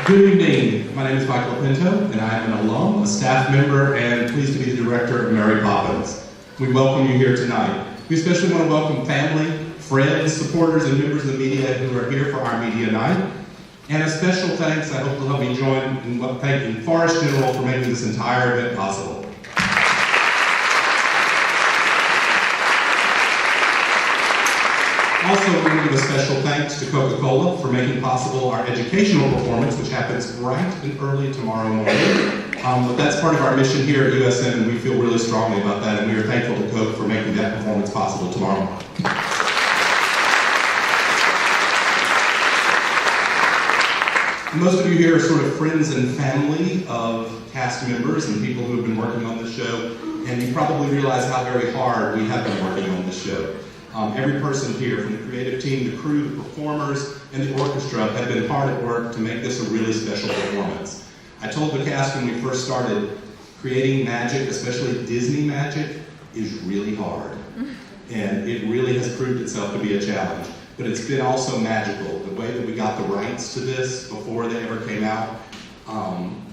Good evening. My name is Michael Pinto, and I am an alum, a staff member, and pleased to be the director of Mary Poppins. We welcome you here tonight. We especially want to welcome family, friends, supporters, and members of the media who are here for our media night. And a special thanks, I hope you'll help me join in thanking Forest General for making this entire event possible. Also, we want to give a special thanks to Coca-Cola for making possible our educational performance, which happens bright and early tomorrow morning. But that's part of our mission here at USM, and we feel really strongly about that, and we are thankful to Coke for making that performance possible tomorrow morning. Most of you here are sort of friends and family of cast members and people who have been working on this show, and you probably realize how very hard we have been working on this show. Every person here, from the creative team, the crew, the performers, and the orchestra, have been hard at work to make this a really special performance. I told the cast when we first started, creating magic, especially Disney magic, is really hard. And it really has proved itself to be a challenge. But it's been also magical. The way that we got the rights to this before they ever came out,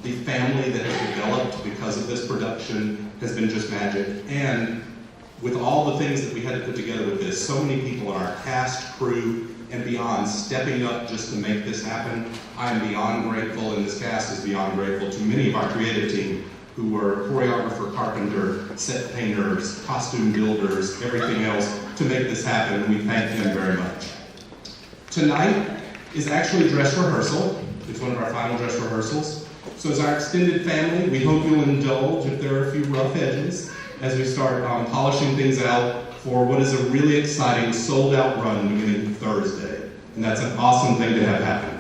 the family that has developed because of this production has been just magic. And with all the things that we had to put together with this, so many people in our cast, crew, and beyond stepping up just to make this happen, I am beyond grateful, and this cast is beyond grateful to many of our creative team who were choreographer, carpenter, set painters, costume builders, everything else to make this happen, and we thank them very much. Tonight is actually dress rehearsal. It's one of our final dress rehearsals. So as our extended family, we hope you'll indulge if there are a few rough edges as we start polishing things out for what is a really exciting sold-out run beginning Thursday. And that's an awesome thing to have happen.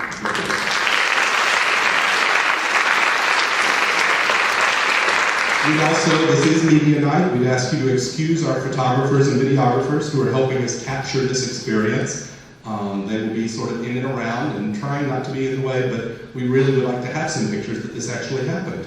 We'd also, this is media night, we'd ask you to excuse our photographers and videographers who are helping us capture this experience. They will be sort of in and around and trying not to be in the way, but we really would like to have some pictures that this actually happened.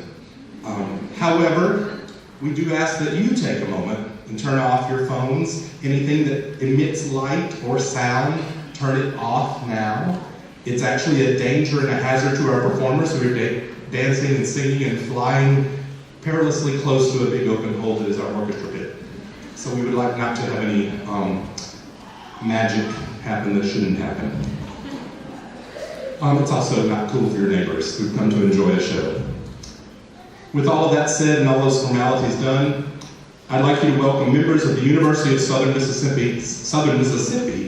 However, we do ask that you take a moment and turn off your phones. Anything that emits light or sound, turn it off now. It's actually a danger and a hazard to our performers who are dancing and singing and flying perilously close to a big open hole that is our orchestra pit. So we would like not to have any magic happen that shouldn't happen. It's also not cool for your neighbors who've come to enjoy a show. With all of that said and all those formalities done, I'd like you to welcome members of the University of Southern Mississippi,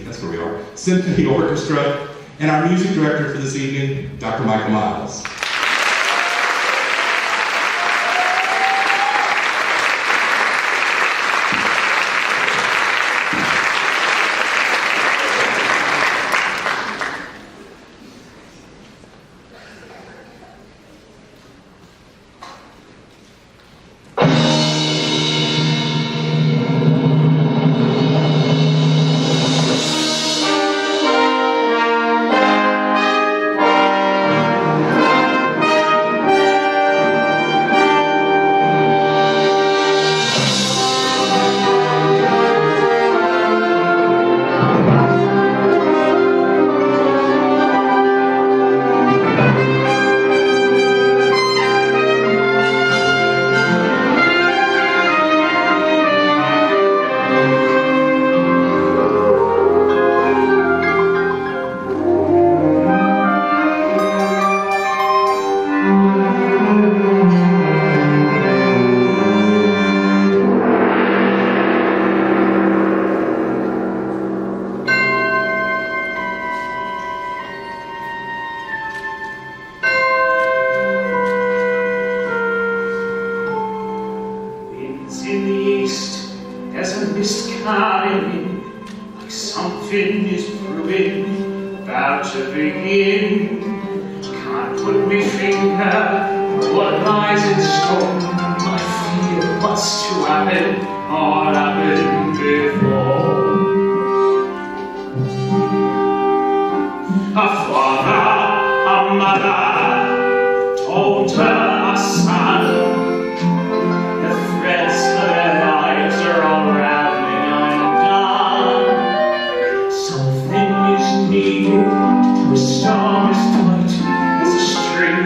that's where we are, Symphony Orchestra, and our music director for this evening, Dr. Michael Miles. Something is needed to restore his light as a string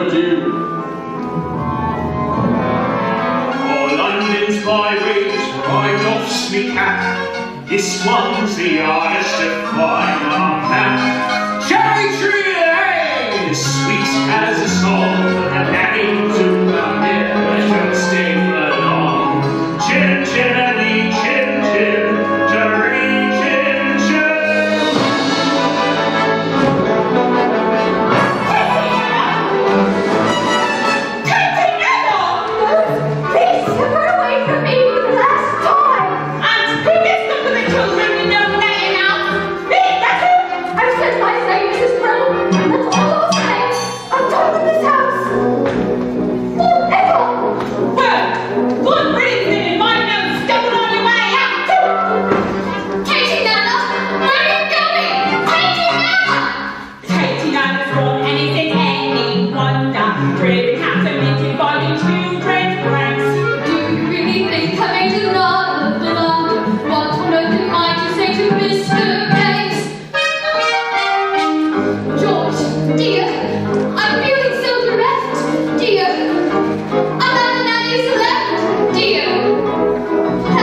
overdue. For London's byways ride off sleek hat. This one's the hardest to find on map. Cherry tree lane, sweet as a song, and nagging to come here, shall stay for long. Chin chinny chin chin, cherry chin chin. Please, run away from me for the last time! And who gets them for the children we know laying out? Me, that's who! I've said my say, Mrs. Brill, and that's all I'll say. I'm done with this house. Forever! Well, good reason in my nose stepping on your way out, too! Katie Nana, where are you going? Katie Nana! Katie Nana's wrong, and is it any wonder? Really have to meet you by the children's ranks. Do you really think I made another blunder? What on earth am I to say to Mr. Gates? George, dear, I'm feeling so bereft, dear. I'm not the nanny's left, dear.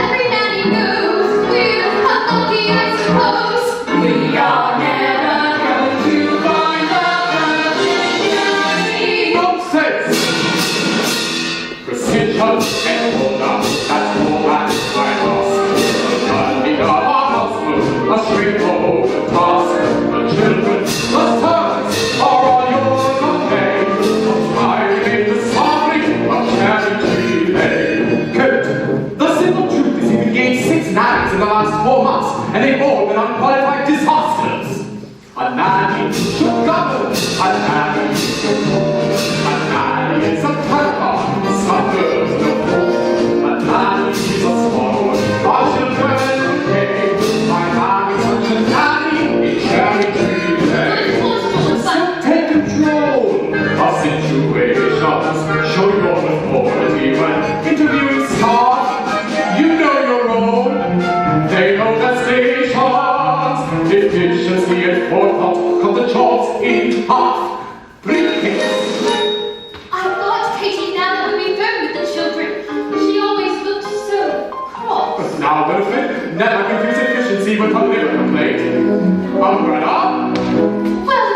Every nanny knows we're unlucky, I suppose. We are never going to find a perfect nanny. Nonsense! Precision and hold up, that's all that I ask. Finding our husband, a straightforward task. The children, the servants, are all yours to pay. I made the sorry of Charity Lane. The simple truth is you've engaged 6 nannies in the last 4 months, and they've all been unqualified disasters. A nanny should govern, a nanny should rule. A nanny is a telephone, some girls no fool. A nanny is a swallow, our children okay. My nanny's such a nanny in Cherry Tree Lane. So take control of situations, show your authority when interviewing staff. You know your role, they know the stations. Efficiency and forethought cut the jobs in half. Briefcase. I thought Katie Nana would be firm with the children. She always looked so cross. Now, Wilfred, never confuse efficiency with a liver complaint. Umbrella? Well,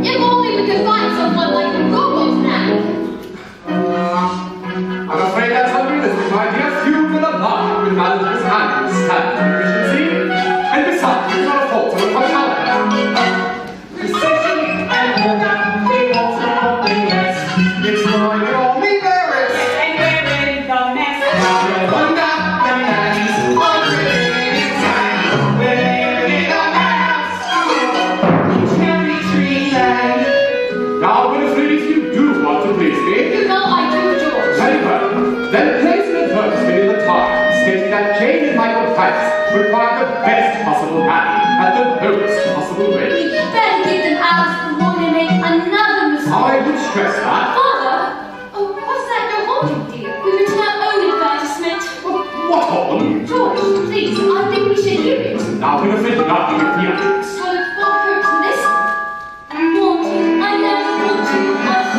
if only we could find someone like the Gogo's nanny. I'm afraid that's unrealistic, my dear. Few will align with Manager's handling standard efficiency. And besides, it's not a fault of a calendar. Precision and order, we want something less. It's why you're only there is. And we're in the mess. Now you wonder, the nannies are living in time. We're living in a house. In Cherry Tree Lane. Now, Wilfred, if you do want to please me, You know I do, George. very well. Then place an advertisement in the Times stating that Jane and Michael Price require the best possible nanny at the lowest possible We rate. better get them out before they make another mistake. I would stress that. Father? Oh, what's that you're holding, dear? We've written our own advertisement. What problem? George, please, I think we should hear it. Now, Wilfred, nothing with theatrics. Well, if what hurts in this? I never want to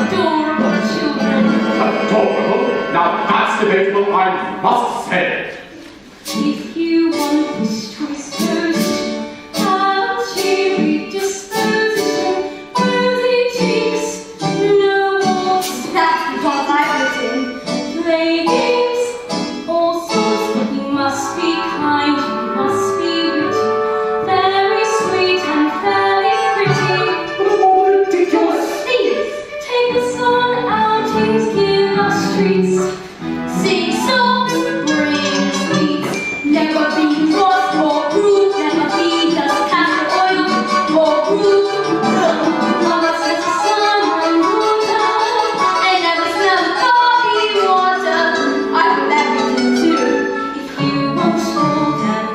adorable children. Adorable. Now, that's debatable, I must say. If you want this choice first, have a cheery disposition, rosy cheeks, no walls. That's the part I've written. Play games, all sorts. You must be kind, you must be witty, very sweet and fairly pretty. What a more ridiculous. Please, take the sun outings, give us treats. Sing songs, bring sweets. Never be cross or rude, never be just castor oil or rude. Mama says the sun and water, and never smell coffee water. I will everything too. If you won't slow down,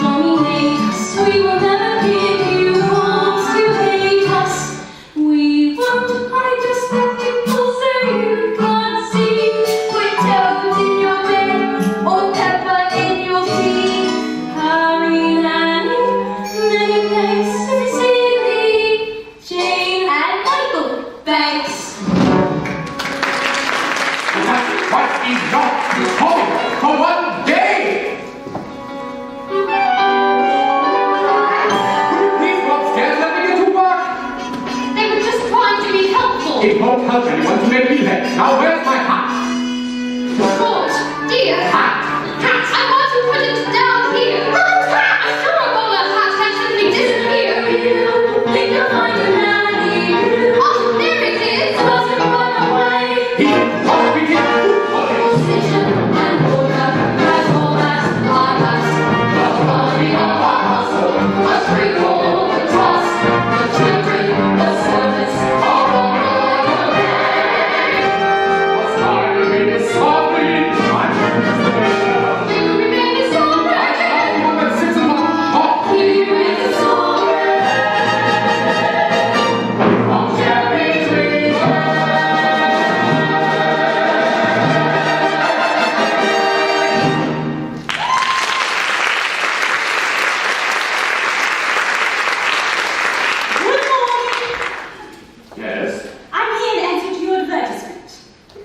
dominate us, we will never give you wrongs to hate us. We won't hide your spectacles so you can't see. We're toads in your quite enough to hold for one day. Would you please go upstairs and let me get to work? They were just trying to be helpful. It won't help anyone to make me late. Now where's my hat? George, dear. Hat! Hat! I want to put it down here. Rob's hat! A silver bowler hat has suddenly disappeared. Think you'll find your nanny. Oh, there it is. Must have run away. He must be his food boy. Position and order. That's all that I ask. The quality of our hustle must recall the trust. The children, the service, are all What's mine to be is softly. I'm you remain a song. I woman sits in the shop. You remain a song. On cherry tree. Good morning. Yes. I'm here in answer to your advertisement.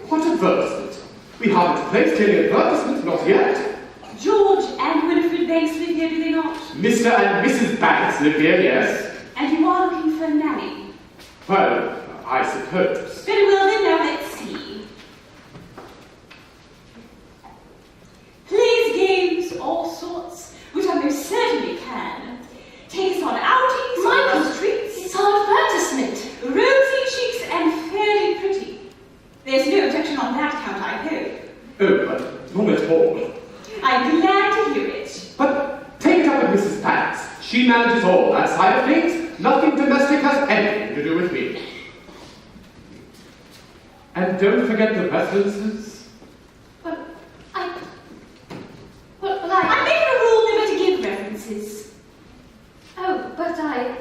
What advertisement? We haven't placed any advertisement, not yet. George and Winifred Banks live here, do they not? Mr. and Mrs. Banks live here, yes. And you are looking for a nanny. Well, I suppose. Very well then, now let's see. Plays, games, all sorts, which I most certainly can. Take us on outings, Michael's treats. It's our advertisement. Rosy cheeks and fairly pretty. There's no objection on that count, I hope. Oh, but none at all. I'm glad to hear it. But take it up with Mrs. Banks. She manages all that side of things. Nothing domestic has anything to do with me. And don't forget the references. But I I'm making a rule never to give references. Oh, but I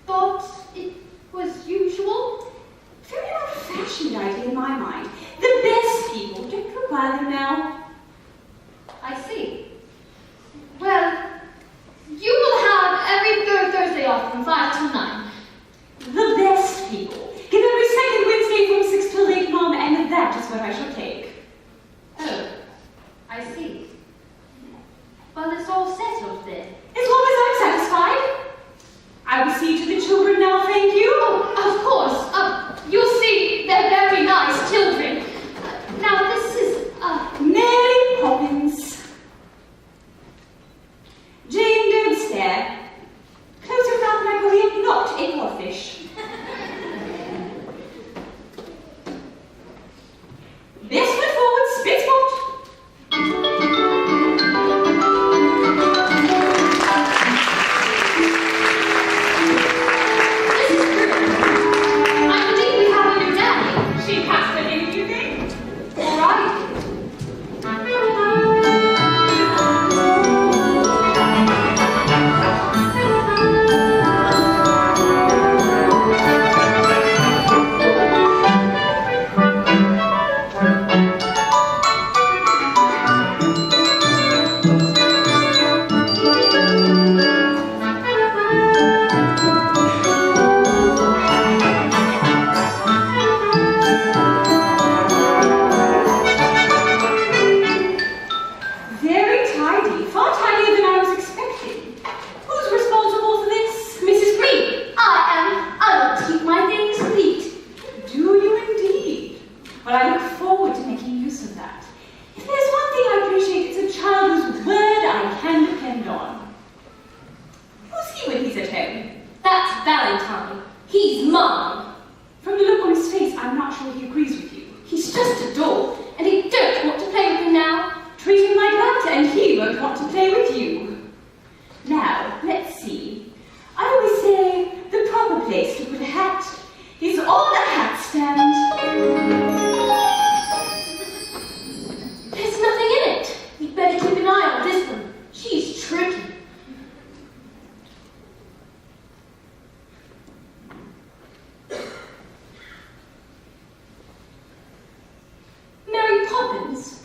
thought it was usual. Very old-fashioned idea in my mind. The best people don't require them now. I see. Well, you will have every third Thursday off from 5 till 9. The best people. Give every second Wednesday from 6 till 8, Mom, and that is what I shall take. Oh, I see. Well, it's all settled then. As long as I'm satisfied. I will see to the children now, thank you. Oh, of course. You'll see, they're very nice children. Now, this is, Mary Poppins. Jane, don't stare. Close your mouth, Michael, you're not a codfish. Best foot forward, spit spot. this is good. I believe we have a new daddy. She passed the name, do you think? All right. Very tidy, far tidier than I was expecting. Who's responsible for this? Mrs. Green, I will keep my things neat. Do you indeed? Well, I look forward to making use of that. If there's one thing I appreciate, it's a child whose word I can depend on. Who's he when he's at home? That's Valentine. He's mine. From the look on his face, I'm not sure he agrees with you. He's just a doll, and he don't want to play with him now. Treat him like that, and he won't want to play with you. Now, let's see. I always say the proper place to put a hat is on the hat stand. There's nothing in it. We'd better keep an eye on this one. She's tricky. Mary Poppins,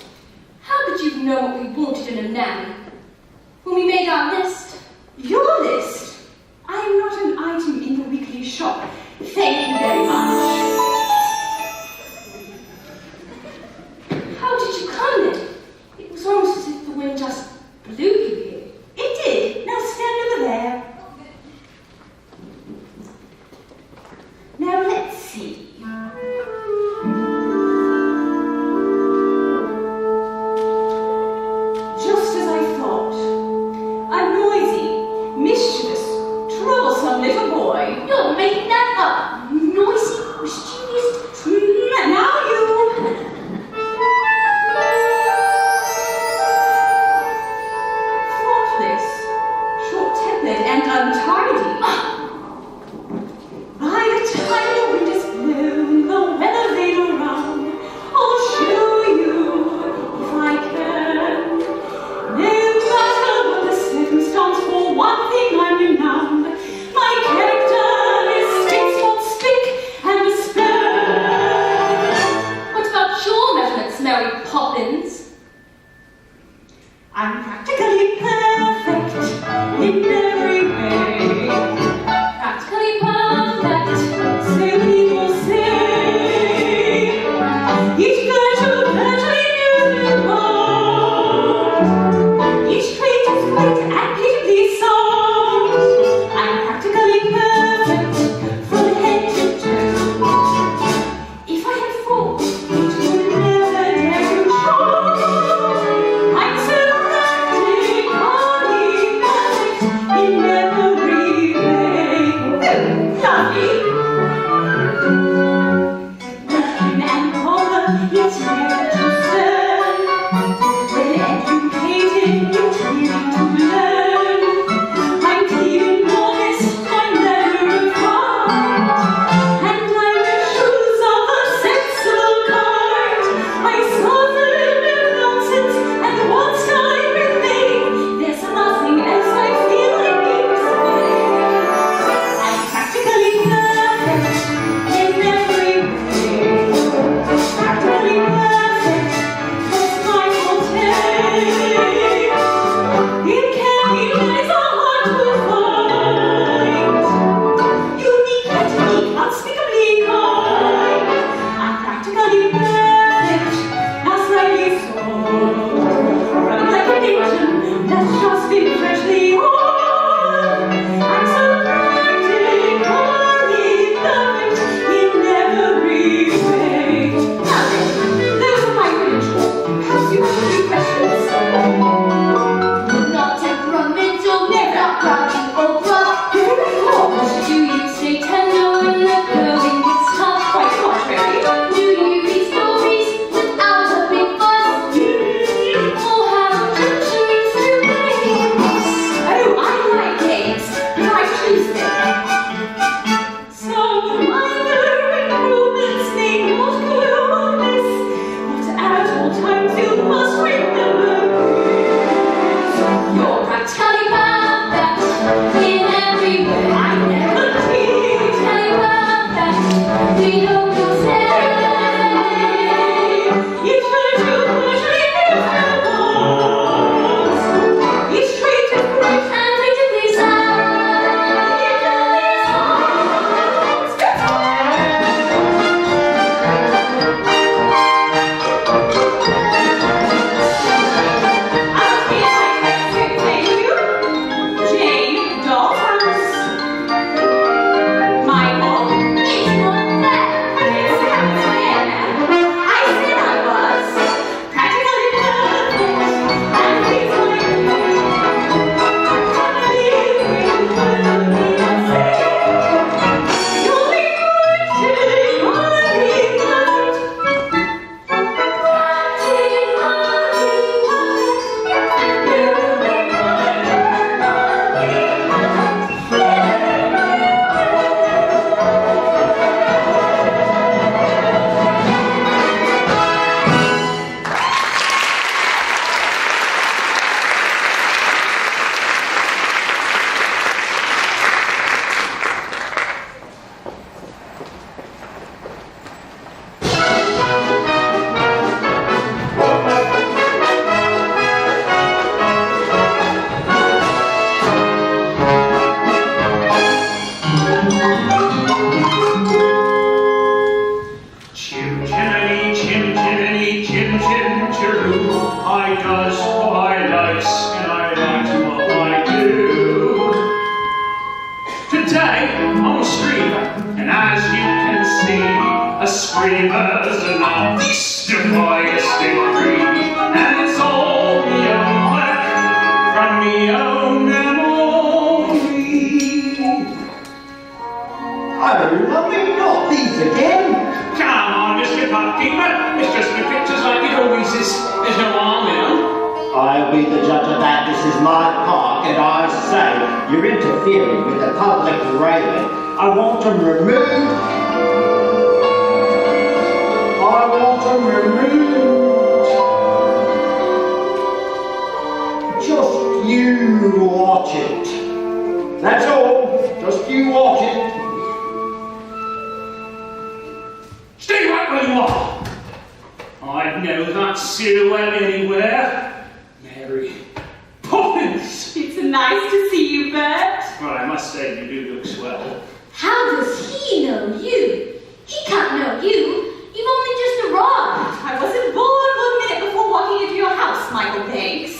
how did you know what we wanted in a nanny? When we made our list, Your list? I am not an item in the weekly shop. Thank you very much. it's rare to stand. When educated, it's easy to learn. I'm clean and honest, I'm never refined. And I'm the shoes of a sensible kind. I suffer no nonsense, and once I remain, there's nothing else I feel I need to say. I'm practically perfect in every way. Practically perfect, that's my forte. It can be nice or hard to find. Unique, yet unique, unspeakably kind. I'm practically perfect, as rightly so. Running like an engine that's just been freshly oiled. I'm so practically perfect in every way. Now then, those are my credentials. Perhaps you have a few questions. Not temperamental, never rowdy or rough. You're very hot. Do you stay tender when the going gets tough? Quite the contrary. Do you read stories without a big fuss? Or have adventures to play? Oh, I like games. Do I choose them? Some minor improvements may not go amiss, but at all times you must remember You're practically perfect in every way. I never did. Practically perfect, we know you'll say. Each virtue virtually different. Each trait is great. And we to please Jane, Dollhouse. Michael. It's not fair. I said I was practically perfect, and he's Chim chimney, chim chimney, chim chim chiroo. I does what I likes, and I likes what I do. Today I'm a screamer, and as you can see, a screamer's an artist of highest degree, and it's all me own work from me own memory. Oh, lovely, not these again. Come on, Mr. Pupkeeper, it's just the pictures like it always is. There's no harm in them. I'll be the judge of that. This is my park, and I say you're interfering with the public railway. I want them removed. Just you watch it. That's all. Just you watch it. Stay right where you are. I'd know that silhouette anywhere. Mary Poppins. It's nice to see you, Bert. Well, I must say you do look swell. How does he know you? He can't know you. You've only just arrived. I wasn't born 1 minute before walking into your house, Michael Banks.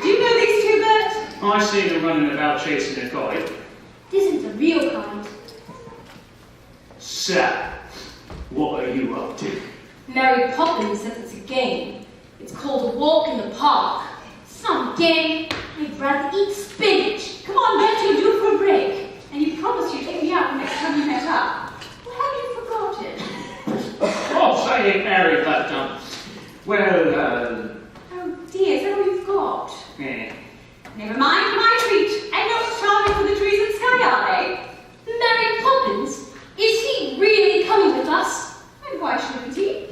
Do you know these two, Bert? I see them running about chasing a kite. This isn't the real kind. Sap, what are you up to? Mary Poppins says it's a game. It's called a walk in the park. It's not a game. I'd rather eat spinach. Come on, Bert, you're due for a break. And you promised you'd take me out the next time you met up. Well, have you forgotten? say, Mary, but, well, Oh dear, is that all you've got? yeah. Never mind, my treat. And not charming for the trees and sky, are they? Mary Poppins, is he really coming with us? And why shouldn't he?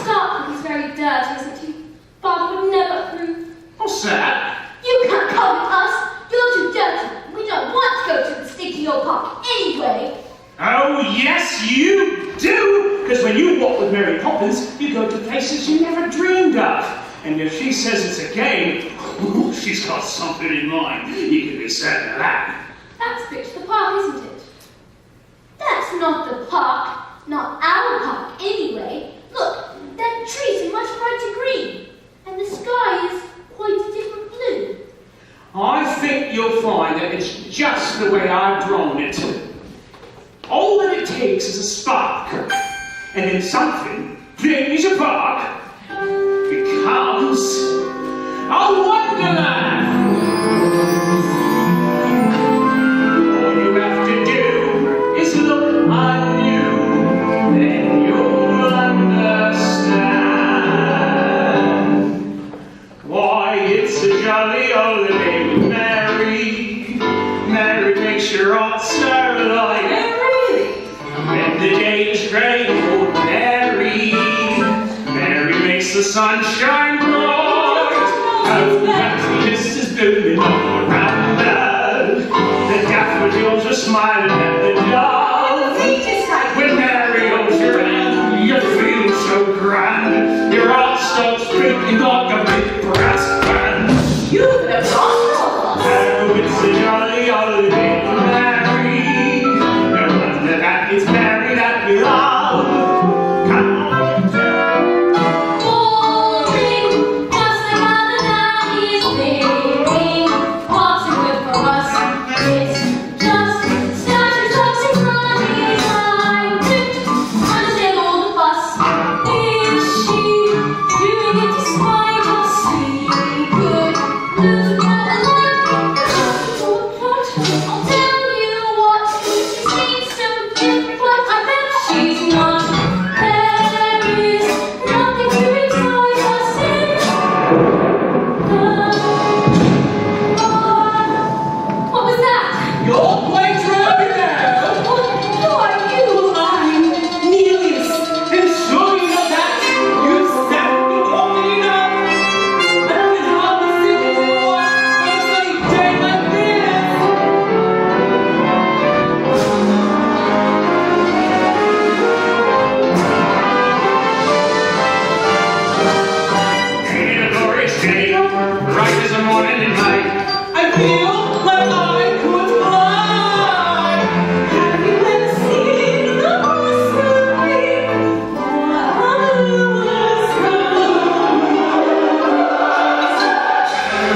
Stark is very dirty, isn't he? Father would never approve. What's that? You can't come with us. You're too dirty. We don't want to go to the stinky old park anyway. Oh, yes, you do! Because when you walk with Mary Poppins, you go to places you never dreamed of. And if she says it's a game, ooh, she's got something in mind. You can be certain of that. That's Bitch the Park, isn't it? That's not the park. Not our park, anyway. Look, that trees are much brighter green. And the sky is quite a different blue. I think you'll find that it's just the way I've drawn it. All that it takes is a spark, and then something brings a park. Becomes a wonderland. All you have to do is look anew, then you'll understand why it's a jolly holiday with Mary. Mary makes your heart stir like when the day is grey for Mary. Mary makes the sun shine bright. Oh, happiness is blooming all around her. The daffodils are smiling at the dawn. When Mary holds your hand, you feel so grand. Your heart starts beating like a big brass band. You the boss. Oh, it's a jolly holiday for Mary. No wonder that it's Mary that we love. Come on, Morning, just another night is fading. What's it good for us? It's just statues, rocks, and running time. Until all the fuss. Is she doing it despite us? We could lose a I'll tell you what, she seems so different, but I bet she's not. There is nothing to excite us in What was that? You're quite right now. Who are you? I'm Nelius, and sure you know that. You sat me talking up. I can hardly sit anymore on a sunny day like this. ain't it a glorious day? Bright as the morning and night. I feel like I could fly. Have you ever seen the sky?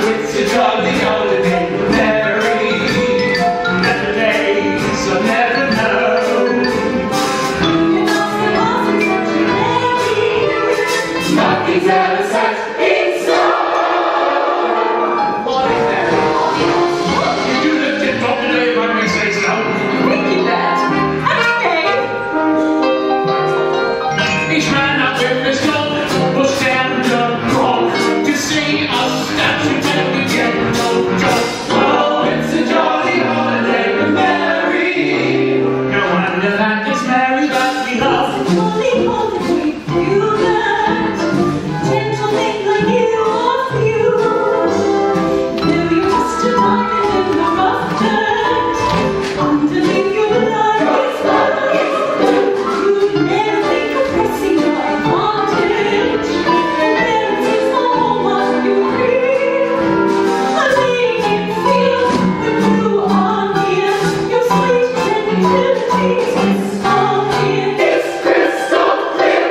It's a jolly holiday with Mary. Better days I'll never know. Nothing's ever set in stone. Morning, Mary. You do the tip-top today, if I may say so. Each man up with his gun will stand up wrong to see us statue till we get no job. Oh, it's a jolly holiday with Mary. No wonder that it's Mary that we love. Underneath your life, you'd never think of pressing your advantage. And there it is, all what you feel. Laying in fields when you are near, your sweet gentility is crystal clear. It's crystal clear.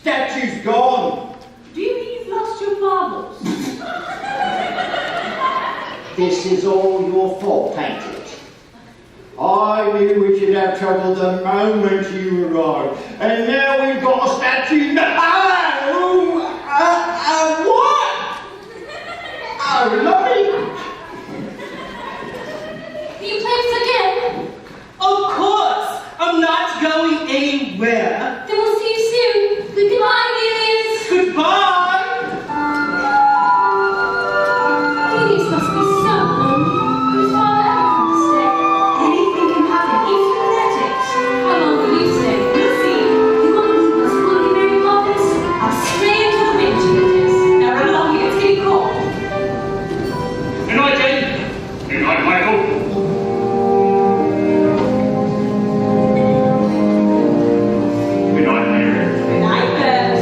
statue's gone. Do you mean you've lost your marbles? This is all your fault, ain't it? I knew we should have trouble the moment you arrived, and now we've got a statue. What? Oh, lovely. You play this again? Of course! I'm not going anywhere. Then we'll see you soon. Goodbye, Helios. Goodbye! Helios must be so lonely. His father ever come to stay? Anything can happen, even let it. How long will you stay? We'll see. You won't leave us, will you, Mary Poppins? I'll stray into the wind, Helios. Now run along here, it's getting cold. Good night, Jane. Good night, Michael. Good night, Mary. Good night, Bert.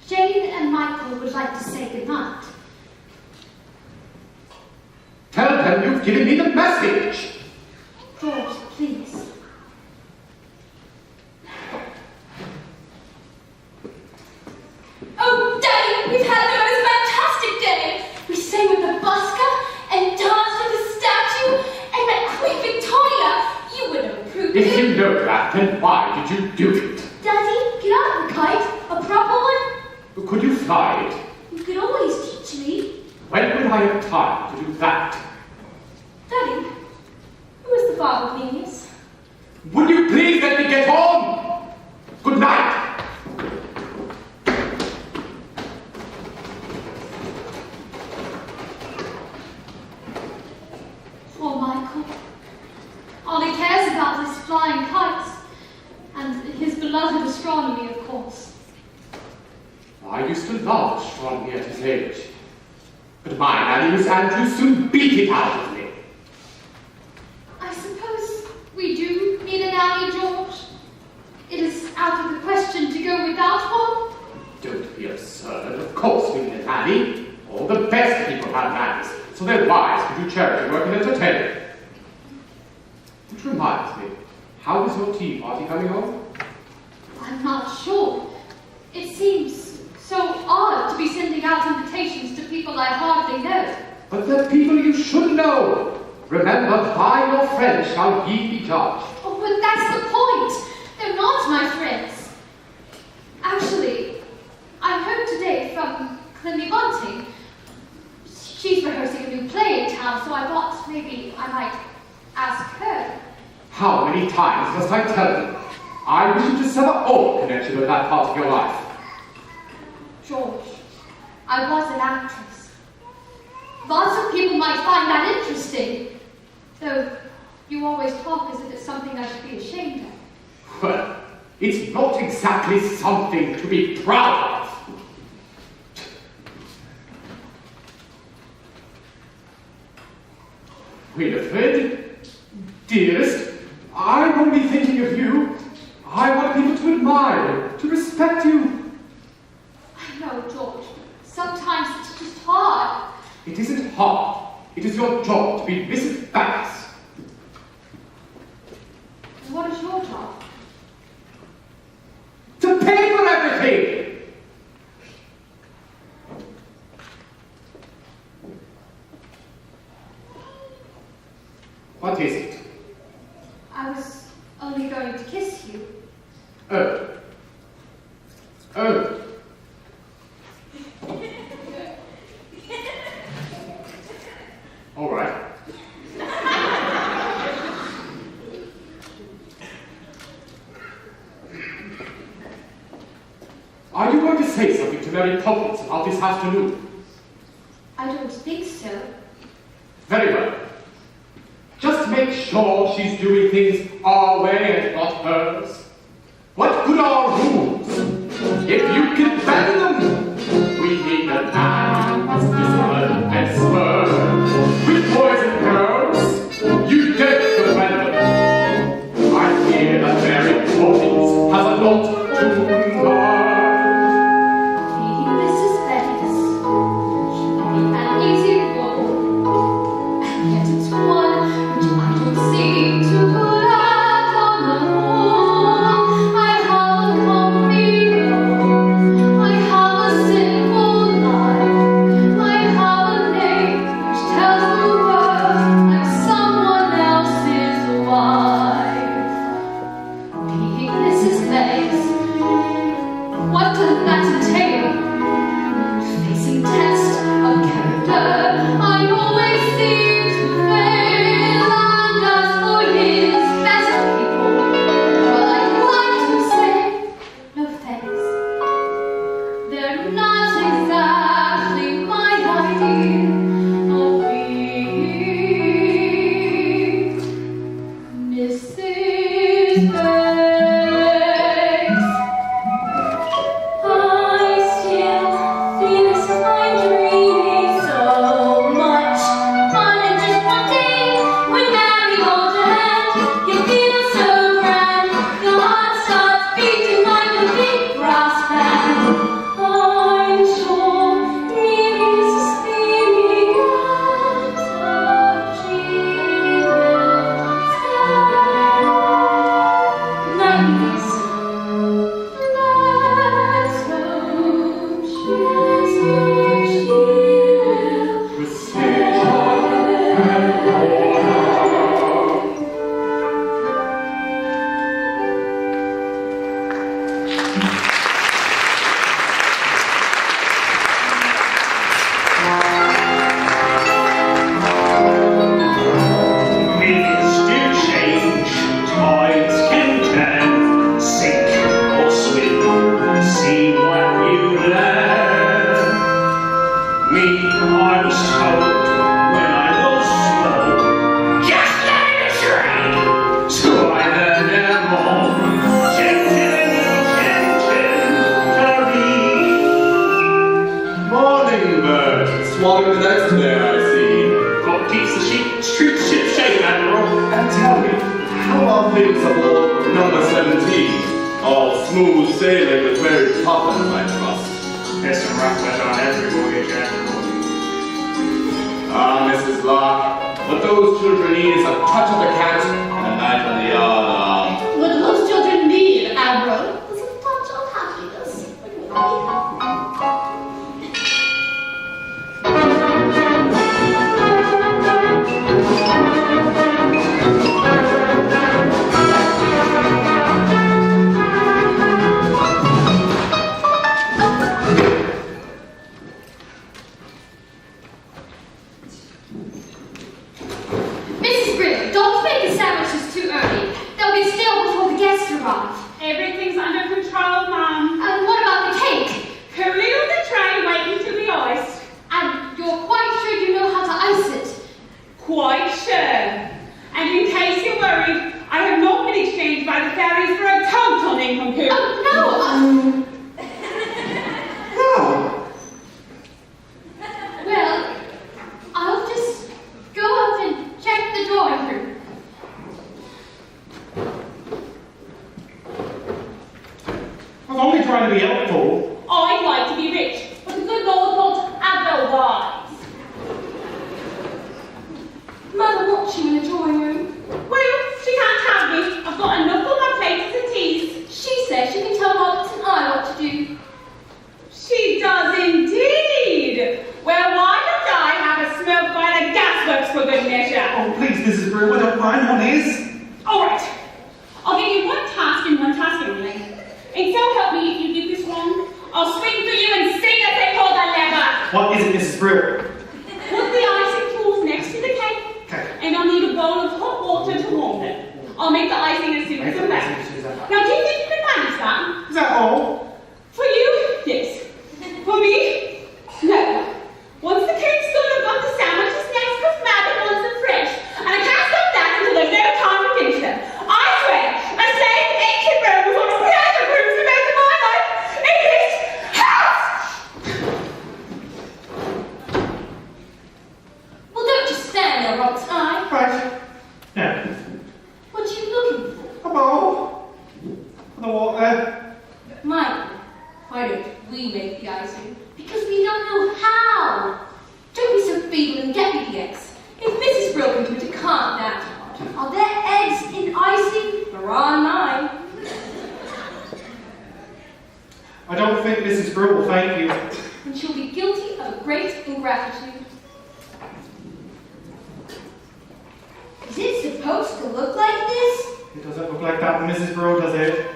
Jane and Michael would like to say goodnight. Tell them you've given me the message. George, please. Oh, Daddy, we've had the most fantastic day. We sang with the busker and danced with the statue and met Queen Victoria. You would have approved If it. you know that, then why did you do it? Daddy, get out of the kite. A proper one. Could you fly it? You could always teach me. When would I have time to do that? Daddy, who is the father of Helios? Would you please let me get on? Good night. Poor Michael. All he cares about is flying kites. And his beloved astronomy, of course. I used to love astronomy at his age. But my nanny Miss Andrews soon beat it out of me. I suppose we do need a nanny, George. It is out of the question to go without one. Don't be absurd. Of course we need a nanny. All the best people have nannies, so their wives can do charity work and entertainment. Which reminds me, how is your tea party coming on? I'm not sure. It seems so odd to be sending out invitations to people I hardly know. But they're people you should know. Remember, by your friends shall ye be judged. Oh, but that's the point. They're not my friends. Actually, I heard today from Clemmy Bunting. She's rehearsing a new play in town, so I thought maybe I might ask her. How many times must I tell them? I wish you to sever all connection with that part of your life. George, I was an actress. Lots of people might find that interesting, though you always talk as if it's something I should be ashamed of. Well, it's not exactly something to be proud of. Winifred, dearest, I'm only thinking of you. I want people to admire you, to respect you. I know, George. Sometimes it's just hard. It isn't hard. It is your job to be Mrs. Banks. What is your job? To pay for everything! What is it? I was only going to kiss you. Oh. Oh. All right. Are you going to say something to Mary Poppins about this afternoon? I don't think so. Very well. Just to make sure she's doing things our way and not hers. What good are rules if you can bend them? We need a man's discipline and spur. With boys and girls, you get the random. I hear that Mary Poppins has a lot to learn. This is Venice. Should be an easy road. And yet it's one which I don't seem to put out on the whole. I have a comfy road. I have a simple life. I have a name which tells the world I'm someone else's wife. Being Mrs. Banks, what does that entail? Facing test of character, I always seem to fail. And as for his best people, well, I'd like to say, no thanks. They're not exactly my idea of being Mrs. Banks. I still feel as if I'm dreaming so much. On just one day, when Mary holds your hand, you feel so grand. Your heart starts beating like a big brass band. I'm sure it is a spinning out of Ladies, let's hope she will. Precision and order. Winds do change, tides can turn, sink or swim, see what you learn. Me, I was told when I was small, just like a train, so I learned them all. Gentle, Morning, bird. Swallowing the nest today, I see. what keeps the ship shape, Admiral? And tell me, how are things aboard number 17? All smooth sailing with Mary Poppins, I trust. There's some rough weather on every voyage, Admiral. Ah, Mrs. Locke, what those children need is a touch of the cat and a knife on the arm. What most children need, Admiral, is a touch of happiness. Mrs. Brill, don't make the sandwiches too early. They'll be stale before the guests arrive. Everything's under control, Mum. And what about the cake? Cool it on the tray, waiting to be iced. And you're quite sure you know how to ice it? Quite sure. And in case you're worried, I have not been exchanged by the fairies for a total nincompoop. Oh, no! Well, I'll just go up and check the drawing room. I was only trying to be helpful. I'd like to be rich, but the good Lord won't otherwise. Mother wants you in the drawing room. Well, she can't have me. I've got enough on my plate as it is. She says she can tell Roberts and I what to do. She does indeed. Well, why don't I have a smoke by the gasworks for good measure? Oh, please, Mrs. Brewer, don't mind, one is. All right. I'll give you one task and one task only. And so help me if you do this wrong, I'll swing for you and sing as they pull the lever. What is it, Mrs. Brewer? Put the icing tools next to the cake, Okay. and I'll need a bowl of hot water to warm them. I'll make the icing as soon as I'm back. Now, do you think you can manage that? Is that all? For you, yes. For me, no. Once the cake's done, I've got the sandwiches next with madam ones and fresh, and I can't stop there, Rob's eye. Right. Now, What are you looking for? a bowl for the water. Michael, why don't we make the icing? Because we don't know how. Don't be so feeble and get me the eggs. If Mrs. Brill can do it, it can't that hard. Are there eggs in icing? There are mine. I don't think Mrs. Brew will thank you. And she'll be guilty of a great ingratitude. Is it supposed to look like this? It doesn't look like that, Mrs. Brew, does it?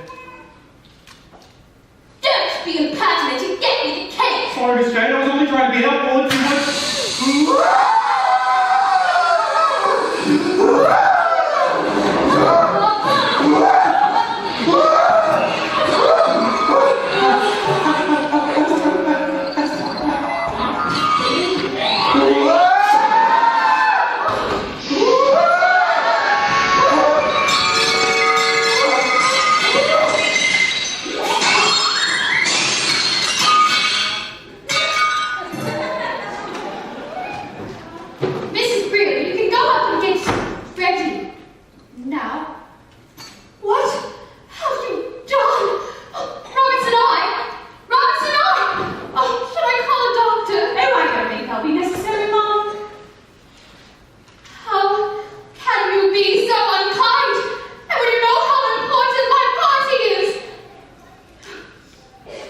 Don't be impertinent and get me the cake! Sorry, Miss Jane, I was only trying to be helpful and you would... Mrs. Brewer, you can go up and get ready. Now. What have you done? Roberts and I! Roberts and I! Oh, should I call a doctor? Oh, I don't think that'll be necessary, Mom. How can you be so unkind? And when you know how important my party is?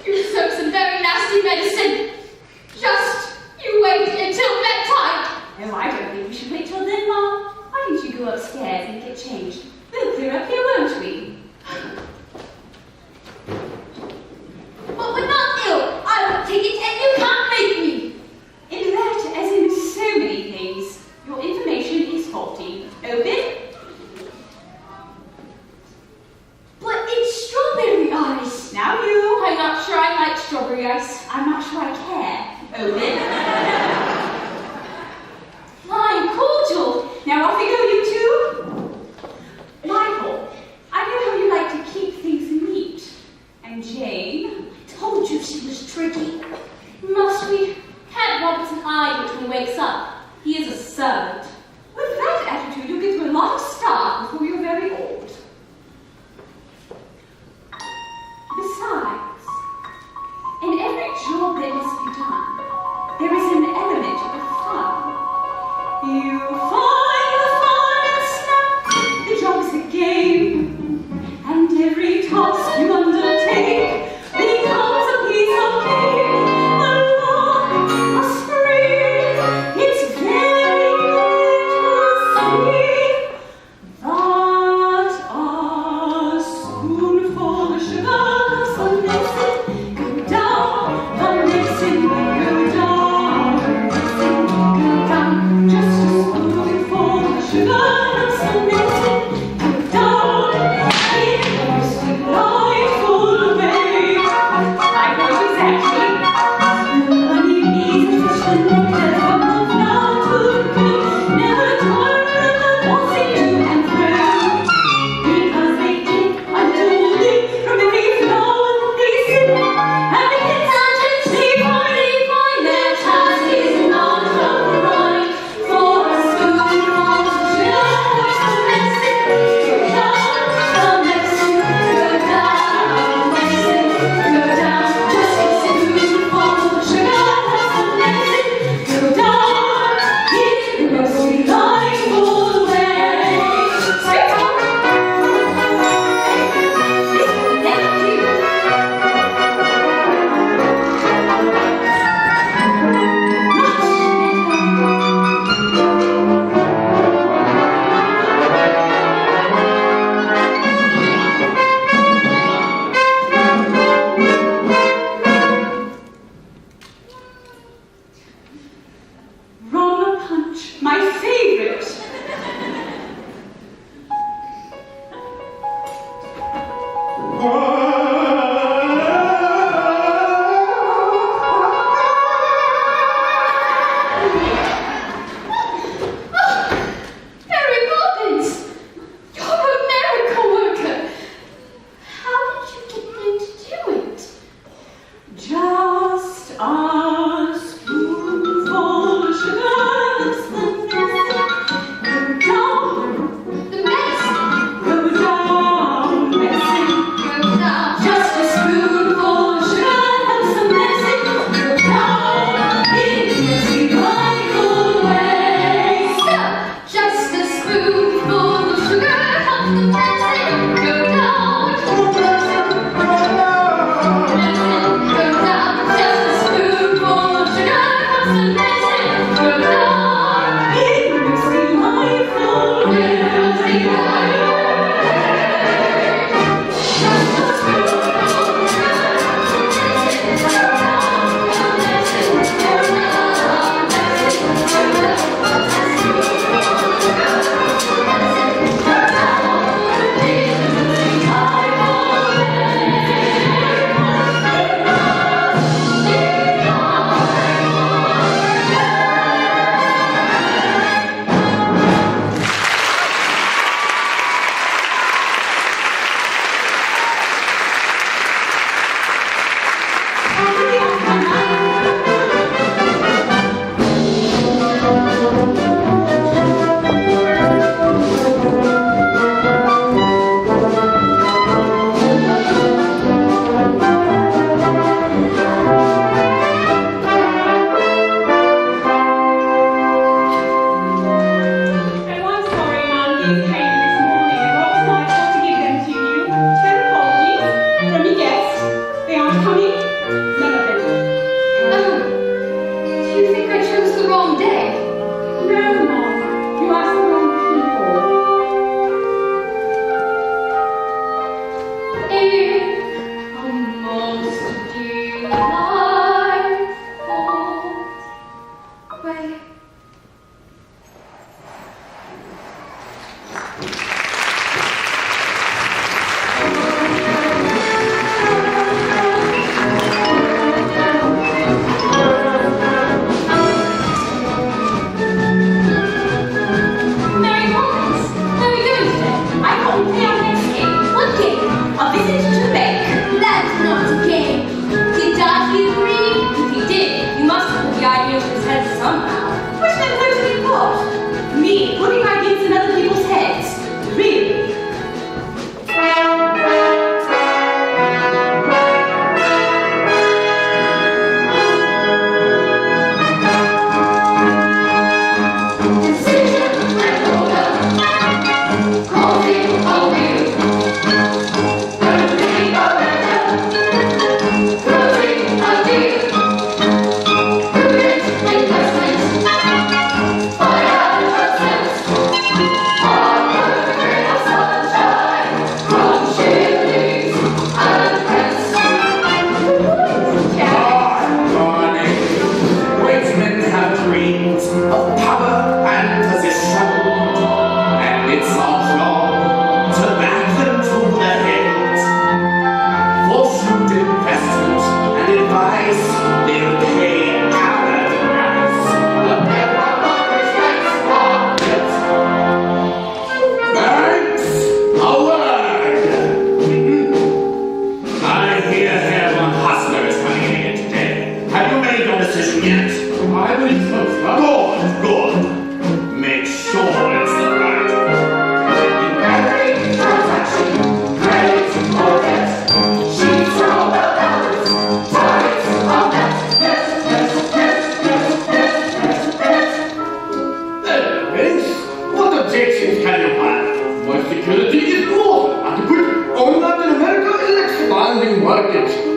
You serve some very nasty medicine. Just you wait until bedtime. Oh, I don't think we should wait till then, Mom. Why don't you go upstairs and get changed? We'll clear up here, won't we? But we're not ill. I won't take it, and you can't make me. In that, as in so many things, your information is faulty. Open. But it's strawberry ice. Now you. I'm not sure I like strawberry ice. I'm not sure I care. Open. Fine, cordial. Now off you go, you two. Michael, I know how you like to keep things neat. And Jane, I told you she was tricky. Must we? Can't Roberts and I do it when he wakes up. He is a servant. With that attitude, you'll get to a lot of start before you're very old. Besides, in every job that must be done, there is an element of fun. You find the fun and snap, the job is a game, and every task you undertake becomes a piece of cake, a lark, a spring. It's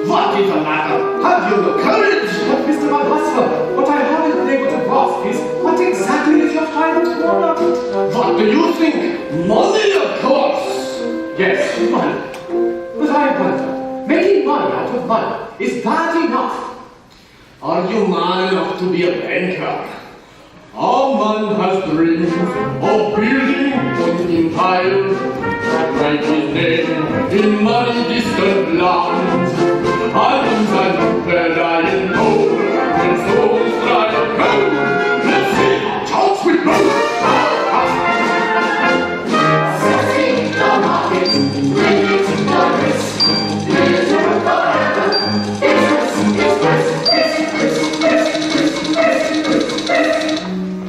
What is the matter? Have you the courage? But Mr. Van Hustler, what I haven't been able to grasp is what exactly is your final product? What do you think? Money, of course! Yes, money. But I wonder, making money out of money, is that enough? Are you man enough to be a banker? Our man has dreams of building an empire that write his name in many distant lands. Islands and Paradise gold, when souls fly cold. Let's see, chance with both. Succeed the market, limit the risk, live forever.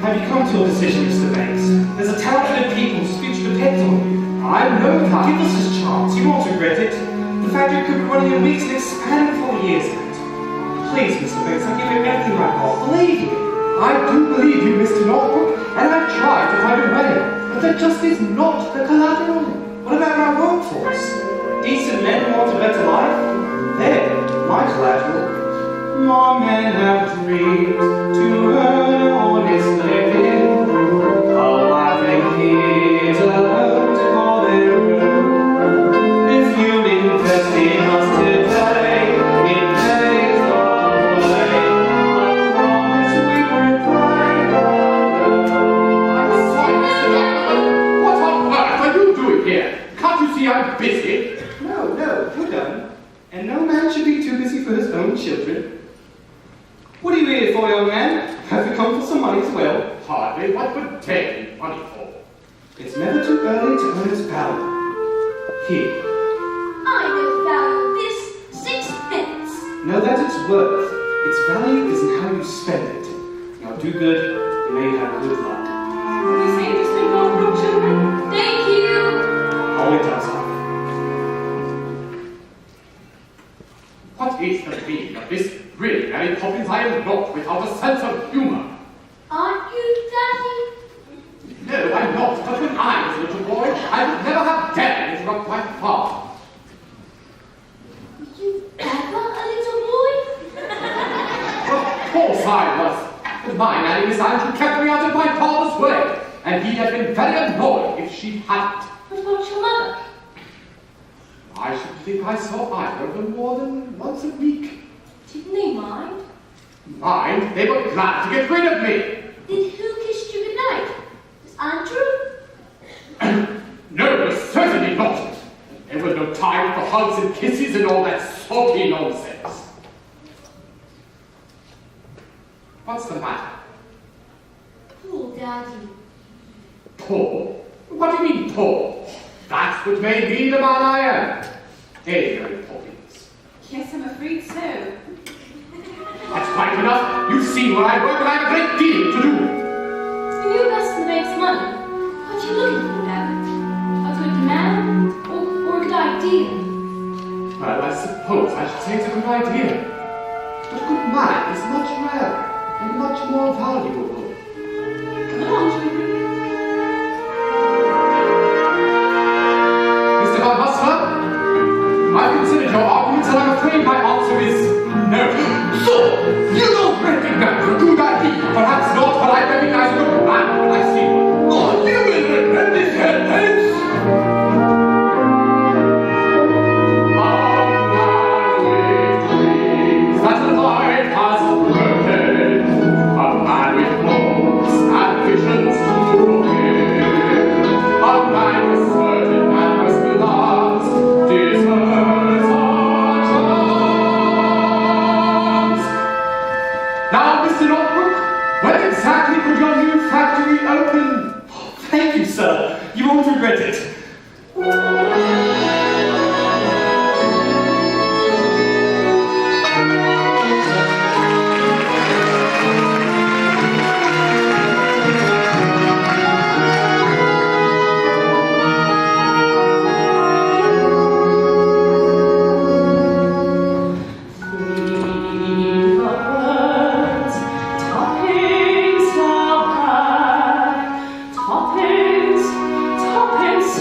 Have you come to a decision, Mr. Banks? There's a talented people whose future depends on you. I know that. Give us this chance. You won't regret it. The factory could be running in weeks and expanding for the years out. Please, Mr. Banks, I'll give you everything I've got. Believe me. I do believe you, Mr. Norfolk, and I've tried to find a way. But there just is not the collateral. What about my workforce? Decent men who want a better life? There, my collateral. My men have dreamed to busy. No, you're done. And no man should be too busy for his own children. What are you here for, young man? Have you come for some money as well? Hardly. What would Dave need money for? It's never too early to earn its value. Here. I don't value this 6 pence. Know that it's worth. Its value is in how you spend it. Now do good, you may have good luck. Will you say just think of your children? Thank you. Always does so. What is the meaning of this? Really, Mary Poppins, I am not without a sense of humor. Aren't you, Daddy? No, I'm not. But when I was a little boy, I would never have dared interrupt my father. Were you ever a little boy? Of course I was. But my nanny Miss Andrew kept me out of my father's way, and he had been very annoyed if she hadn't. What about your mother? I should think I saw either of them more than once a week. Didn't they mind? Mind? They were glad to get rid of me. Then who kissed you goodnight? Was Andrew? No, certainly not. There was no time for hugs and kisses and all that sulky nonsense. What's the matter? Poor Daddy. Poor? What do you mean, poor? That's what made me the man I am. Mary Poppins. Yes, I'm afraid so. That's quite enough. You've seen where I work and I have a great deal to do. When you invest makes money, what are you looking for now? A good man or a good idea? Well, I suppose I should say it's a good idea. But a good man is much rarer and much more valuable. Come along, children. Mr. Van Hustler, I've considered your arguments and I'm afraid my answer is no. So, you don't recognize a good idea? Perhaps not, but I recognize a good man when I see one. Oh, you will regret this, headphones! A man with dreams that life has broken. A man with hopes and visions to fulfill. A man with certain and loves deserves our charms. Now, Mr. Northbrook, when exactly could your new factory open? Thank you, sir. You won't regret it. Toppins,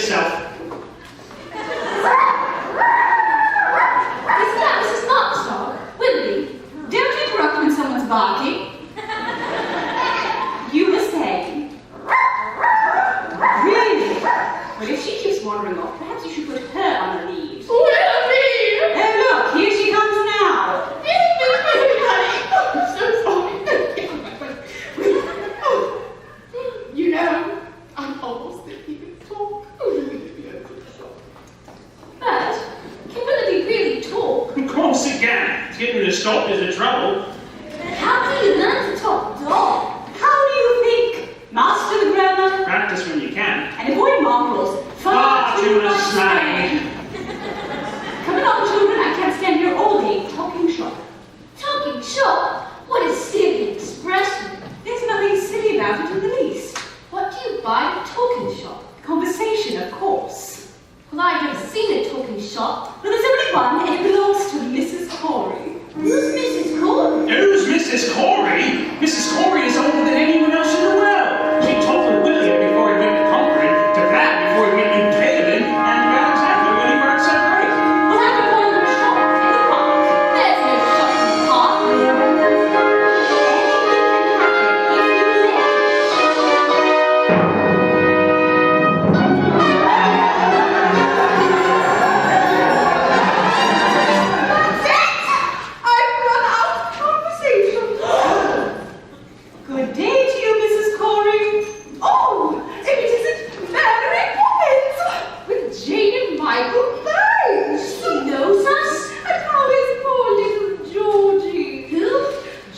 yourself. Isn't that Mrs. Mark's dog? Willoughby, don't interrupt when someone's barking. You were saying. Really? Well, if she keeps wandering off, perhaps you should put her on the lead. Willoughby! Oh, look, here she comes now. I'm so sorry. You know, I'm almost thinking you can talk. But, can Willoughby really talk? Of course it can. Getting her to stop is the trouble. How do you learn to talk dog? How do you think? Master the grammar Practice when you can. and avoid mongrels. Far too much slang. Come along, children. I can't stand here all day talking shop. Talking shop? What a silly expression. There's nothing silly about it in the least. What do you buy at a talking shop? Conversation, of course. Well, I've never seen a talking shop. But there's only one, and it belongs to Mrs. Corey. Who's Mrs. Corey? Who's Mrs. Corey? Mrs. Corey is older than anyone else in the world. She taught with William before he went to Concord, to Pat before he went to Caleb, and to Alexander when he worked so great. We'll have to find them a shop in the park. There's no shop in the park. Anything can happen if you let. I've run out of conversation. Good day to you, Mrs. Corey. Oh, if it isn't Mary Poppins with Jane and Michael Banks. She knows us. And how is poor little Georgie? Who?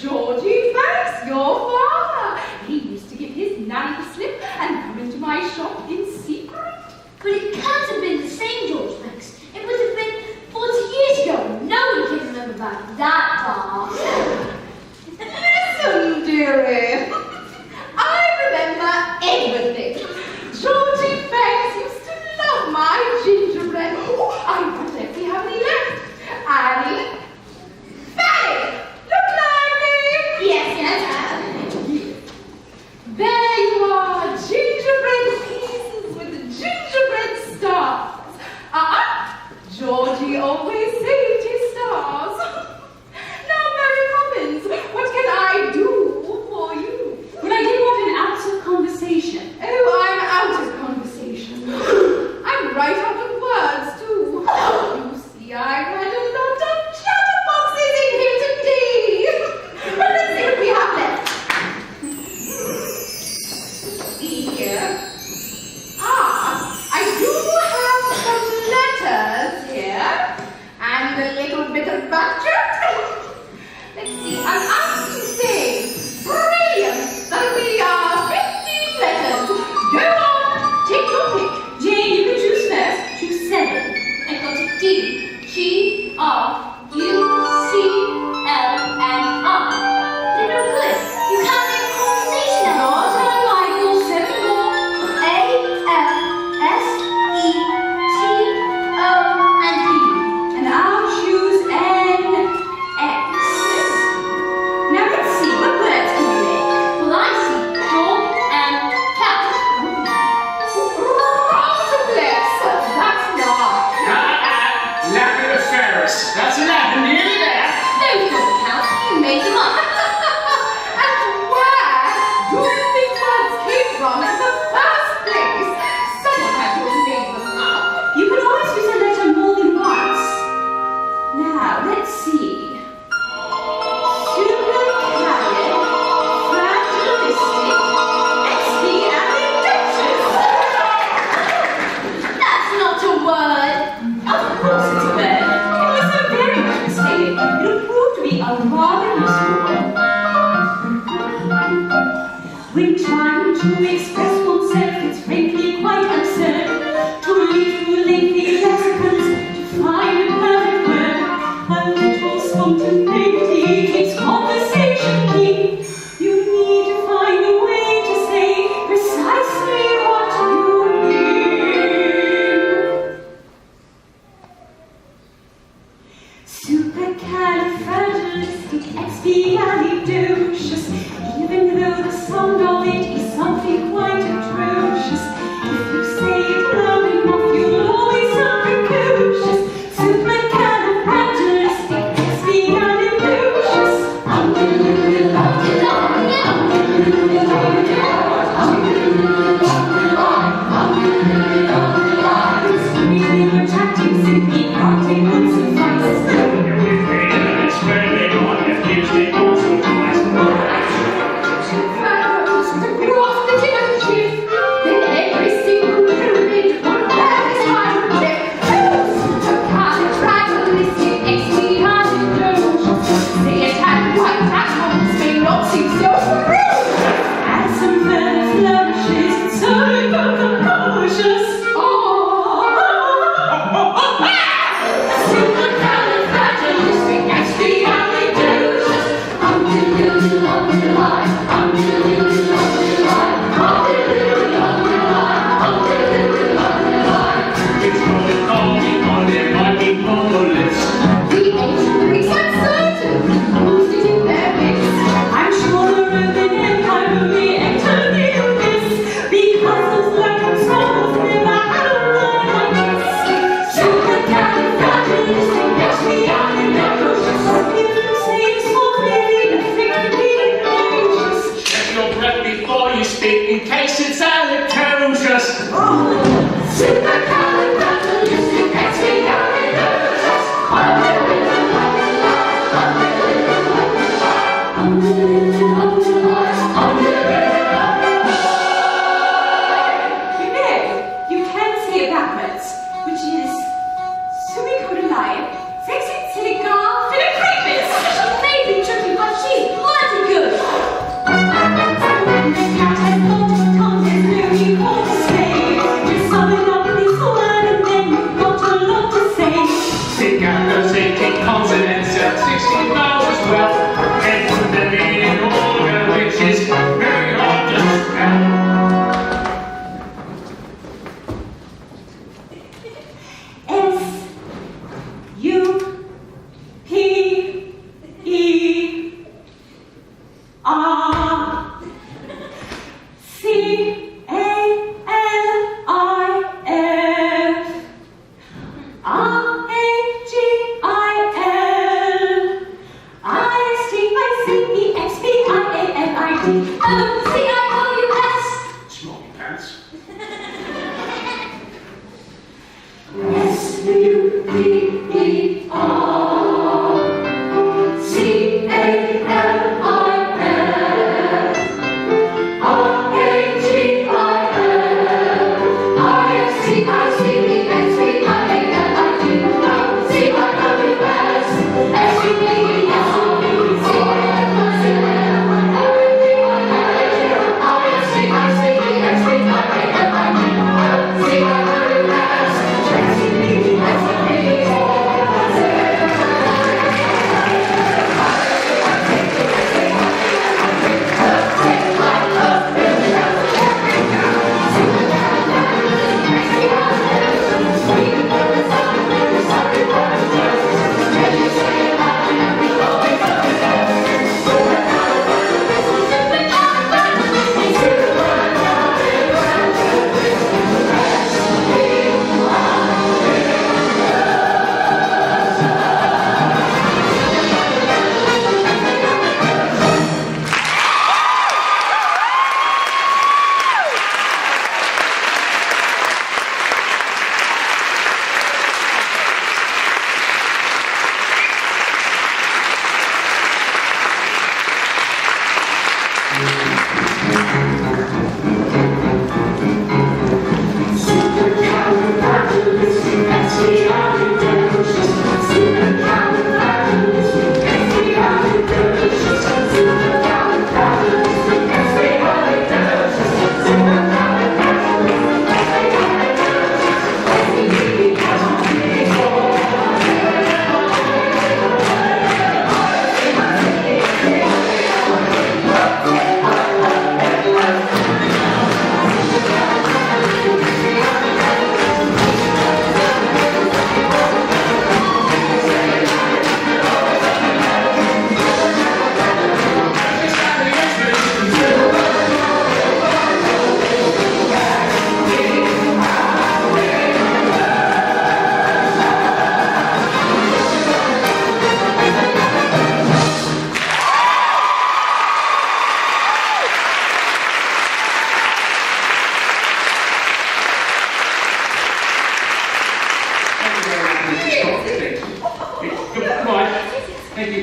Georgie Banks, your father. He used to give his nanny the slip and come into my shop in secret. But it can't have been the same George Banks. It would have been 40 years ago. No one can remember back that far. Listen, dearie. I remember everything. Georgie Banks used to love my gingerbread. Oh, I wonder if we have any left. Annie? Fanny! Look lively! Yes. There you are, gingerbread pieces with the gingerbread stars. Georgie always saved his stars. Now, Mary Poppins, what can I do for you? Well, I did want an ounce of conversation. Oh, I'm out of conversation. I'm right out of words, too. You see, I've had a lot of chatterboxes in here today. But let's see what we have left. See here. I do have some letters here. And a little bit of budget. Let's see, I'm asked to say, brilliant, that'll be 15 letters. Go on, take your pick. Jane, you can choose first. Choose 7. I've got a D, G, R, U, C, L, and I. They're no good. You can't make a conversation out of Not unlike 7 more. A, L, S, E, T, O, and P. And I'll choose N, X. Now let's see, what words can we make? Well, I see dog and cat. Roundablex, that's nice. Larry the Ferris. That's 11, nearly there. Those don't count. You made them up. And where do you think words came from in the first place? Someone had to have made them up. You can always use a letter more than once. Now, let's see. Supercalifragilistic, That's not a word. of course it's a bird. Unless I'm very much mistaken, it'll prove to be a rather useful one. When trying to express oneself, it's frankly quite absurd to read through lengthy lexicons to find a perfect word. A little spontaneity keeps conversation keen. You need to find a way to say precisely what you mean. Supercalifragilisticexpialidocious. Even though the sound of it is something quite atrocious, if you say it loud enough,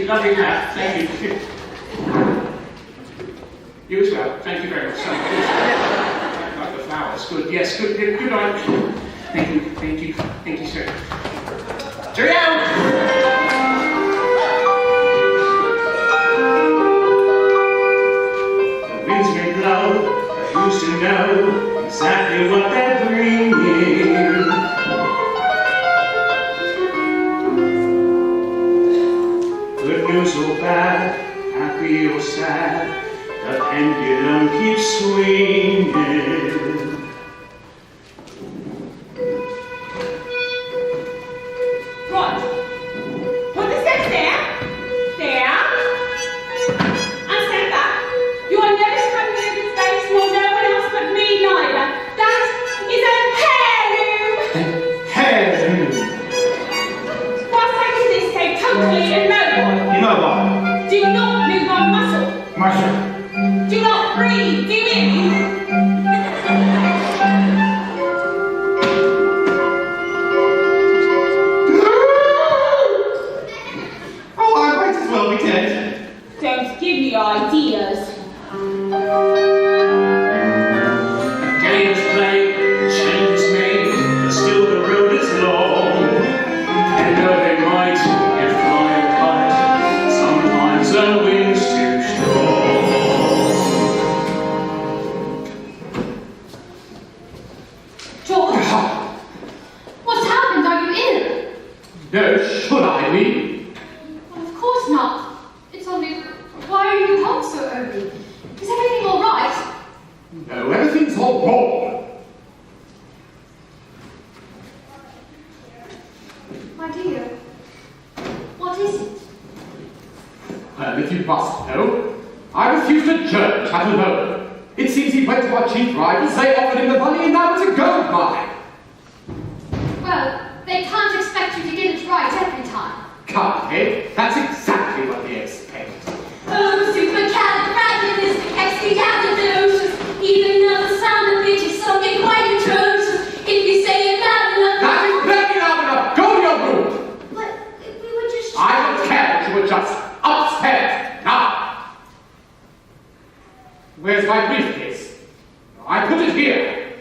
lovely hat. Thank you. You as well. Thank you very much. So, like the flowers. Good. Yes. Good. Good night. Thank you. Thank you. Thank you, sir. Cheerio. Who's to know exactly what they're bringing? Good news or bad, happy or sad, the pendulum keeps swinging. Right. Put the steps there. There. And stand back. You are never to come near this space, nor no one else but me neither. That is a heirloom. Heirloom. Whilst I do this, stay totally immobile. Immobile. Do not move one muscle. Muscle. Do not breathe. Do you hear me? Oh, I might as well be dead. Don't give me ideas. Game is played, change is made, but still the road is long. And though they might, if fly a kite, sometimes the wind's too strong. George, what's happened? Are you ill? No, should I be? Well, of course not. It's only... Why are you home so early? Is everything all right? No, everything's all wrong. My dear, what is it? Well, if you must know, I refused a church at the moment. It seems he went to our chief riders, they offered him the money, and now it's a gold mine. Well, they can't expect you to get it right every time. Can't they? That's exactly what they expect. Oh, supercalifragilistic expialidocious. Even though the sound of it is something quite atrocious. If you say it loud enough... That is plenty loud enough! Go to your room! But we were just... I don't care that you were just upstairs. Now! Where's my briefcase? I put it here.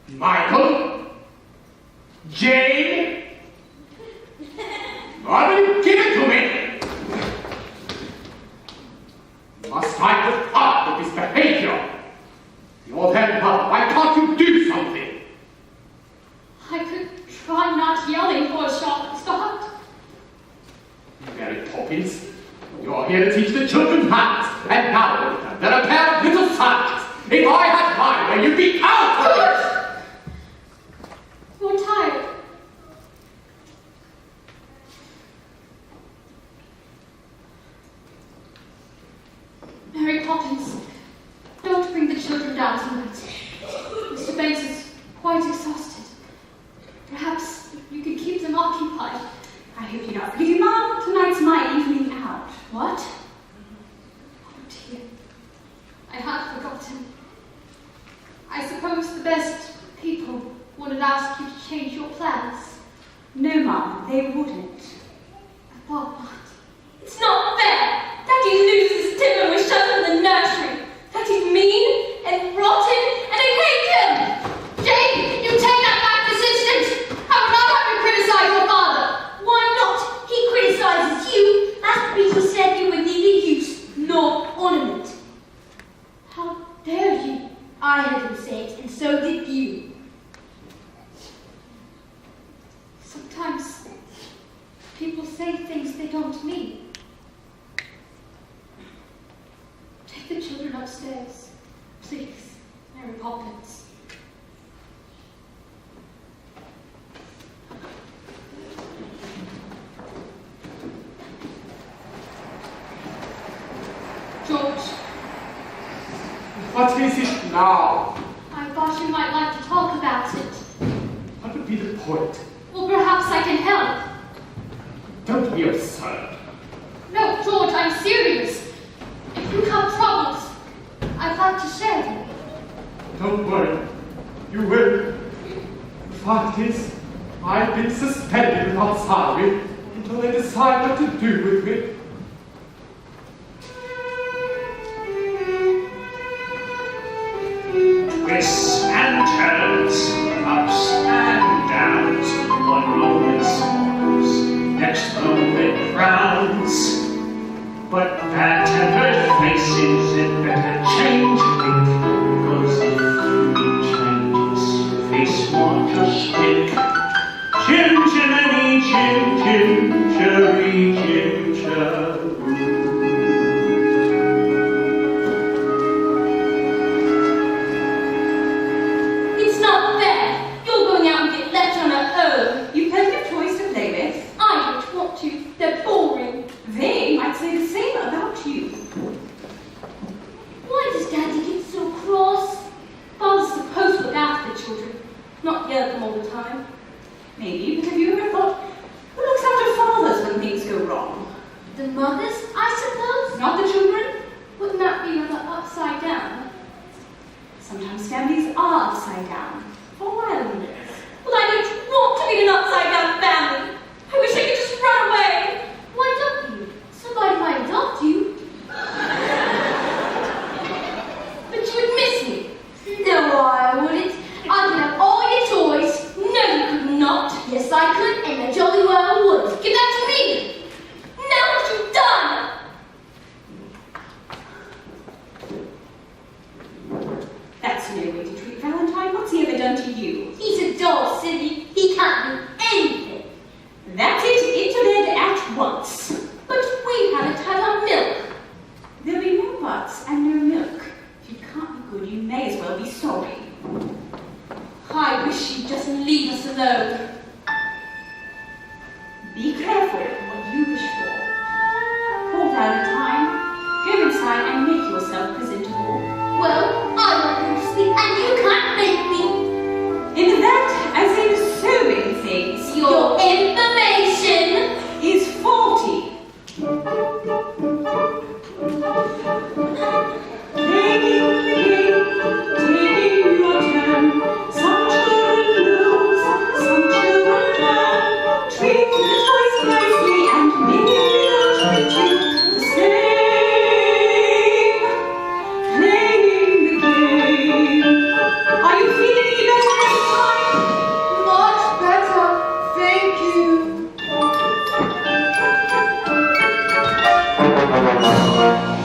Michael? Jane? Why will you give it to me? Must I put up with this behavior? You're their mother. Why can't you do something? I could try not yelling for a sharp start. Mary Poppins, you're here to teach the children manners, and now they're a pair of little sons. If I had my way, you'd be out of it! You're tired. Mary Poppins, don't bring the children down tonight. Mr. Banks is quite exhausted. Perhaps you can keep them occupied. I hope you're not forgetting, Mom. Tonight's my evening out. What? Oh dear. I had forgotten. I suppose the best people wouldn't ask you to change your plans. No, Mom, they wouldn't. I thought not. It's not fair! Daddy loses Tim and we're shut in the nursery. Daddy's mean and rotten and I hate him! Jane, you take that back this instant! I would not have you criticize your father! Why not? He criticizes you. That's because he said you were neither use nor ornament. How dare you? I heard him say it, and so did you. Sometimes people say things they don't mean. Take the children upstairs, please, Mary Poppins. George, What is it now? I thought you might like to talk about it. What would be the point? Well, perhaps I can help. Don't be absurd. No, George, I'm serious. If you have troubles, I'd like to share them. Don't worry. You will. The fact is, I've been suspended without salary until until they decide what to do with me. Twists and turns, ups and downs, one moment smiles, next moment frowns. But that tempered faces it better change quick, 'cause if he changes, face won't just stick. Chim chimney, chim chim, cherry chim chim. It's not fair. You're going out and get left on her own. You've plenty of toys to play with. I don't want to. They're boring. They might say the same about you. Why does Daddy get so cross? Father's supposed to look after the children, not yell at them all the time. Maybe, but have you ever thought, who looks after fathers when things go wrong? The mothers, I suppose? Not the children? Wouldn't that be rather upside down? Sometimes families are upside down. For wilderness. Well, I don't want to be an upside down family. I wish I could just run away. Why don't you? Somebody might adopt you. But you would miss me. No, I wouldn't. I could have all your toys. No, you could not. Yes, I could, and I jolly well would. Give that to me. Now what you've done. That's no way to treat Valentine. What's he ever done to you? He's a doll, silly. He can't do anything. That's it, into bed at once. But we haven't had our milk. There'll be no buts and no milk. If you can't be good, you may as well be sorry. I wish you'd just leave us alone. Be careful what you wish for. Poor Valentine, go inside and make yourself presentable. Well, I want you to sleep and you can't make me. In that, as in so many things, Your information is faulty. Playing the game, taking your turn. Some children lose, some children learn. Treat the toys nicely and maybe they'll treat you the same. Playing the game. Are you feeling any better this time? much better. Thank you.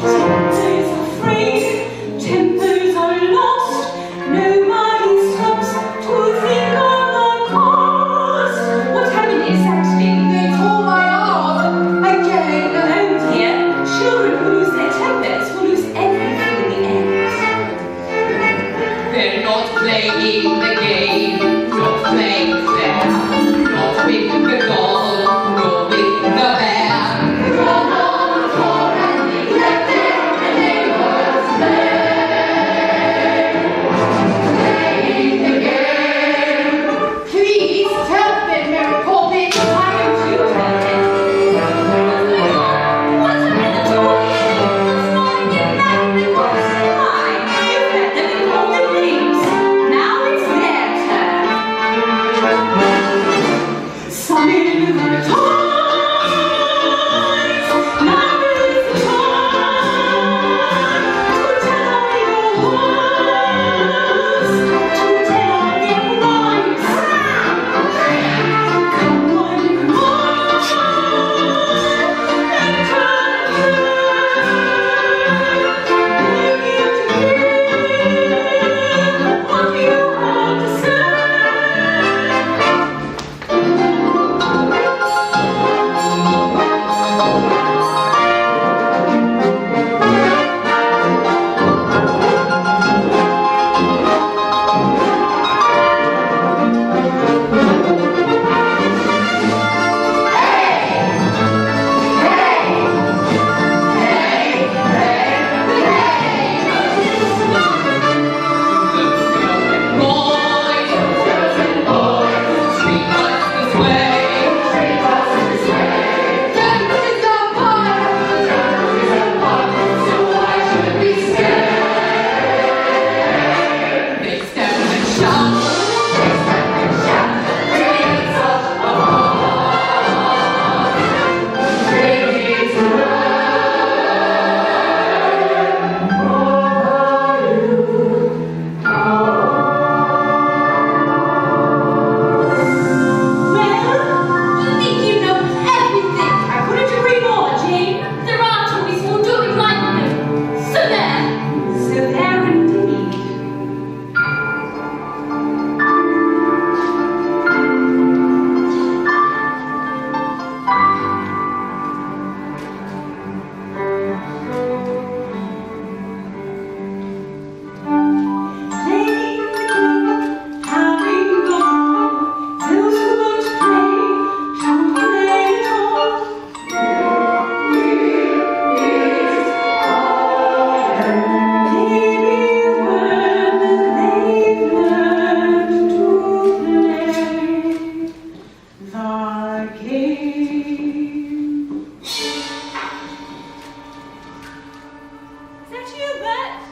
Tempers are frayed, tempers are lost. Nobody stops to think of the cause. What happened exactly? They tore my arm again. Oh dear, children who lose their tempers will lose everything in the end. They're not playing the game, not playing fair, not with the doll, nor with the bear. Run on, torn and neglected, and they was there. Playing the game. Please tell them, Mary Poppins. I don't do tell them. What's the matter, toys? Let's not get back in the box. Why? You've let them and called them names. Now it's their turn. Some in the toys. Now is the time to tell your woes, to tell their rhymes. Come on, come on, and turn what you have to say. again. Is that you, Bert?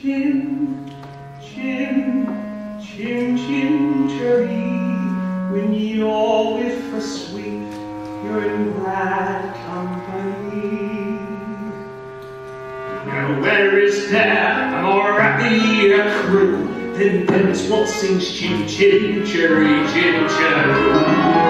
Chim, chim, chim, chim, cherry. When you're with a sweet, you're in glad company. Now where is there a more happier crew than those what sings chim, chim, cherry, chim, cherry?